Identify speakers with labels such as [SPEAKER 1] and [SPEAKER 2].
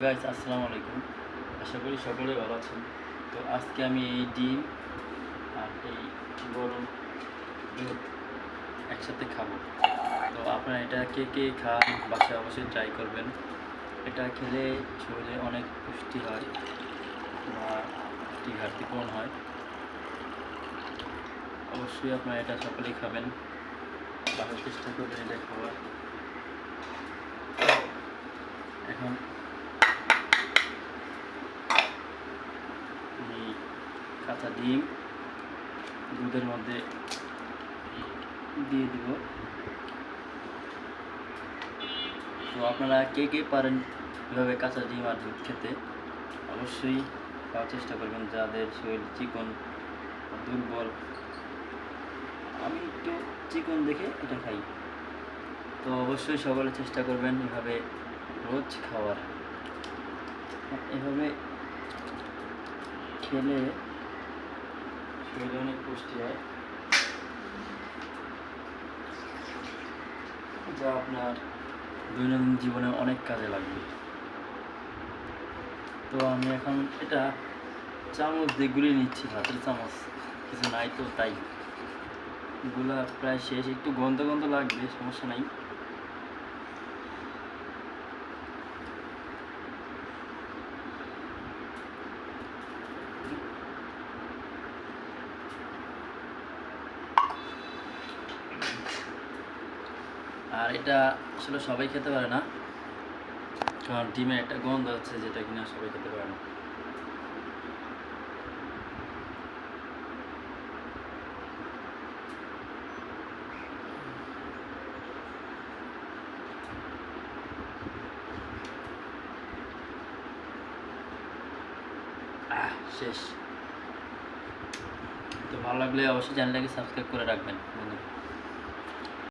[SPEAKER 1] Guys আসসালামু আলাইকুম। আশা করি সকলে ভালো আছেন। তো আজকে আমি এই ডিম আর এই গরম দুধ একসাথে খাবো। তো আপনারা এটা কে কে খান বাসায় অবশ্যই ট্রাই করবেন। এটা খেলে শরীরে অনেক পুষ্টি হয় বা পুষ্টি ঘাটতি পূরণ হয়। অবশ্যই আপনারা এটা সকলেই খাবেন, বাসায় চেষ্টা করবেন এটা খাওয়ার। এখন আমি কাঁচা ডিম দুধের মধ্যে দিয়ে দিব। তো আপনারা কে কে পারেন এভাবে কাঁচা ডিম আর দুধ খেতে, অবশ্যই খাওয়ার চেষ্টা করবেন যাদের শরীর চিকন দুর্বল। আমি একটু চিকন দেখে এটা খাই। তো অবশ্যই সকলে চেষ্টা করবেন এভাবে রোজ খাওয়ার। এভাবে খেলে শরীরে অনেক পুষ্টি হয়, যা আপনার দৈনন্দিন জীবনে অনেক কাজে লাগবে। তো আমি এখন এটা চামচ দিয়ে গুলিয়ে নিচ্ছি, হাতের চামচ কিছু নাই তো তাই গুলা প্রায় শেষ। একটু গন্ধ গন্ধ লাগবে, সমস্যা নাই। আর এটা আসলে সবাই খেতে পারে না, কারণ ডিমে একটা গন্ধ আছে যেটা কিনা সবাই খেতে পারে না। শেষ। তো ভালো লাগলে অবশ্যই চ্যানেলটাকে সাবস্ক্রাইব করে রাখবেন।